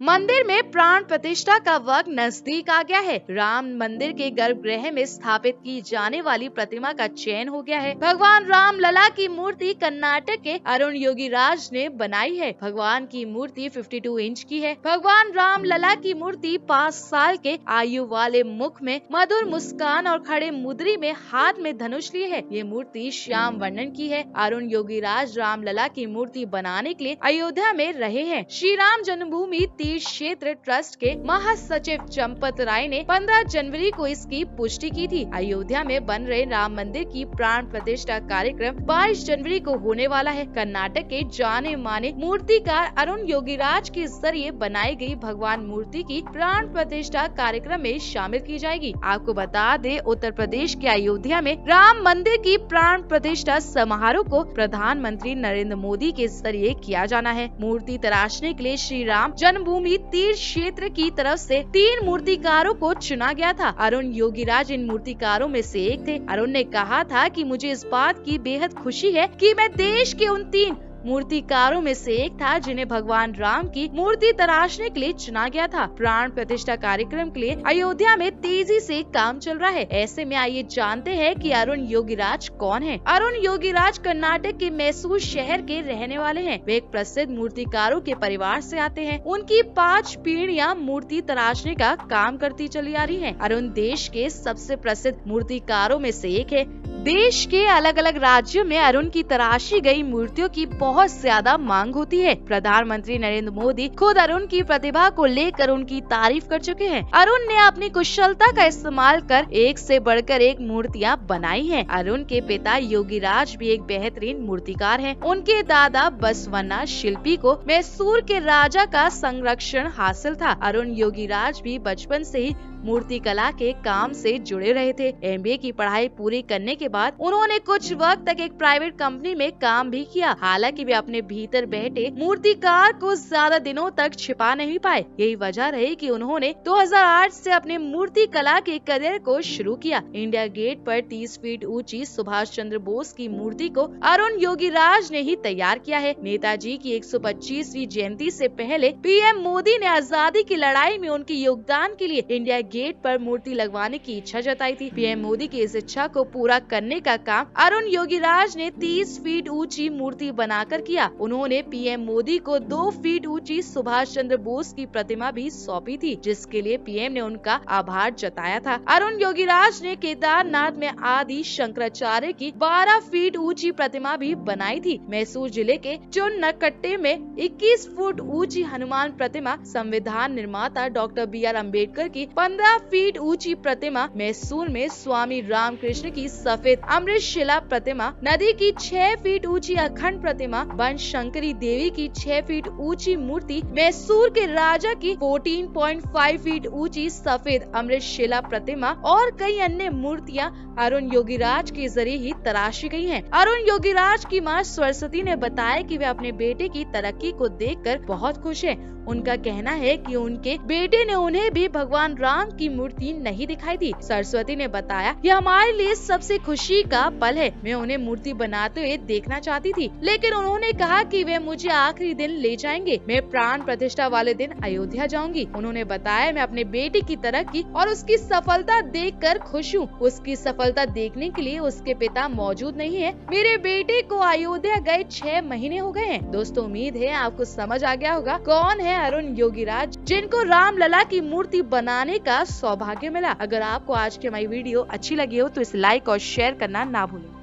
मंदिर में प्राण प्रतिष्ठा का वक्त नजदीक आ गया है। राम मंदिर के गर्भगृह में स्थापित की जाने वाली प्रतिमा का चयन हो गया है। भगवान राम लला की मूर्ति कर्नाटक के अरुण योगीराज ने बनाई है। भगवान की मूर्ति 52 इंच की है। भगवान राम लला की मूर्ति 5 साल के आयु वाले मुख में मधुर मुस्कान और खड़े मुद्री में हाथ में धनुष लिए है। ये मूर्ति श्याम वर्णन की है। अरुण योगीराज राम लला की मूर्ति बनाने के लिए अयोध्या में रहे हैं। श्री राम जन्मभूमि तीर्थ क्षेत्र ट्रस्ट के महासचिव चंपत राय ने 15 जनवरी को इसकी पुष्टि की थी। अयोध्या में बन रहे राम मंदिर की प्राण प्रतिष्ठा कार्यक्रम 22 जनवरी को होने वाला है। कर्नाटक के जाने माने मूर्तिकार अरुण योगीराज के जरिए बनाई गई भगवान मूर्ति की प्राण प्रतिष्ठा कार्यक्रम में शामिल की जाएगी। आपको बता दें, उत्तर प्रदेश के अयोध्या में राम मंदिर की प्राण प्रतिष्ठा समारोह को प्रधानमंत्री नरेंद्र मोदी के जरिए किया जाना है। मूर्ति तराशने के लिए श्री राम जन्मभूमि तीर्थ क्षेत्र की तरफ से 3 मूर्तिकारों को चुना गया था। अरुण योगीराज इन मूर्तिकारों में से एक थे। अरुण ने कहा था कि मुझे इस बात की बेहद खुशी है कि मैं देश के उन 3 मूर्तिकारों में से एक था जिन्हें भगवान राम की मूर्ति तराशने के लिए चुना गया था। प्राण प्रतिष्ठा कार्यक्रम के लिए अयोध्या में तेजी से काम चल रहा है। ऐसे में आइए जानते हैं कि अरुण योगीराज कौन है। अरुण योगीराज कर्नाटक के मैसूर शहर के रहने वाले हैं। वे एक प्रसिद्ध मूर्तिकारों के परिवार से आते हैं। उनकी 5 पीढ़ियां मूर्ति तराशने का काम करती चली आ रही है। अरुण देश के सबसे प्रसिद्ध मूर्तिकारों में से एक है। देश के अलग अलग राज्यों में अरुण की तराशी गई मूर्तियों की बहुत ज्यादा मांग होती है। प्रधानमंत्री नरेंद्र मोदी खुद अरुण की प्रतिभा को लेकर उनकी तारीफ कर चुके हैं। अरुण ने अपनी कुशलता का इस्तेमाल कर एक से बढ़कर एक मूर्तियां बनाई हैं। अरुण के पिता योगीराज भी एक बेहतरीन मूर्तिकार हैं। उनके दादा बसवन्ना शिल्पी को मैसूर के राजा का संरक्षण हासिल था। अरुण योगीराज भी बचपन से ही मूर्ति कला के काम से जुड़े रहे थे। MBA की पढ़ाई पूरी करने के बाद उन्होंने कुछ वक्त तक एक प्राइवेट कंपनी में काम भी किया। हालांकि वे अपने भीतर बैठे मूर्तिकार को ज्यादा दिनों तक छिपा नहीं पाए। यही वजह रही कि उन्होंने 2008 से अपने मूर्ति कला के करियर को शुरू किया। इंडिया गेट पर 30 फीट ऊंची सुभाष चंद्र बोस की मूर्ति को अरुण योगीराज ने ही तैयार किया है। नेताजी की 125वीं जयंती से पहले PM मोदी ने आजादी की लड़ाई में उनके योगदान के लिए इंडिया गेट पर मूर्ति लगवाने की इच्छा जताई थी। PM मोदी की इस इच्छा को पूरा करने का काम अरुण योगीराज ने 30 फीट ऊंची मूर्ति बनाकर किया। उन्होंने PM मोदी को 2 फीट ऊंची सुभाष चंद्र बोस की प्रतिमा भी सौंपी थी, जिसके लिए PM ने उनका आभार जताया था। अरुण योगीराज ने केदारनाथ में आदि शंकराचार्य की 12 फीट ऊंची प्रतिमा भी बनाई थी। मैसूर जिले के चुनकट्टे में 21 फुट ऊंची हनुमान प्रतिमा, संविधान निर्माता डॉक्टर BR अम्बेडकर की 15 फीट ऊंची प्रतिमा, मैसूर में स्वामी रामकृष्ण की सफेद अमृत शिला प्रतिमा, नदी की 6 फीट ऊंची अखंड प्रतिमा, बनशंकरी देवी की 6 फीट ऊंची मूर्ति, मैसूर के राजा की 14.5 फीट ऊंची सफेद अमृत शिला प्रतिमा और कई अन्य मूर्तियां अरुण योगीराज के जरिए ही तराशी गई हैं। अरुण योगीराज की मां सरस्वती ने बताया कि वे अपने बेटे की तरक्की को देखकर बहुत खुश हैं। उनका कहना है कि उनके बेटे ने उन्हें भी भगवान राम की मूर्ति नहीं दिखाई थी। सरस्वती ने बताया, यह हमारे लिए सबसे खुशी का पल है। मैं उन्हें मूर्ति बनाते हुए देखना चाहती थी, लेकिन उन्होंने कहा कि वे मुझे आखिरी दिन ले जाएंगे। मैं प्राण प्रतिष्ठा वाले दिन अयोध्या जाऊंगी। उन्होंने बताया, मैं अपने बेटे की तरक्की और उसकी सफलता देखकर खुश हूँ। उसकी सफलता देखने के लिए उसके पिता मौजूद नहीं है। मेरे बेटे को अयोध्या गए 6 महीने हो गए हैं। दोस्तों, उम्मीद है आपको समझ आ गया होगा कौन है अरुण योगीराज, जिनको राम लला की मूर्ति बनाने का सौभाग्य मिला। अगर आपको आज की हमारी वीडियो अच्छी लगी हो तो इसे लाइक और शेयर करना ना भूलें।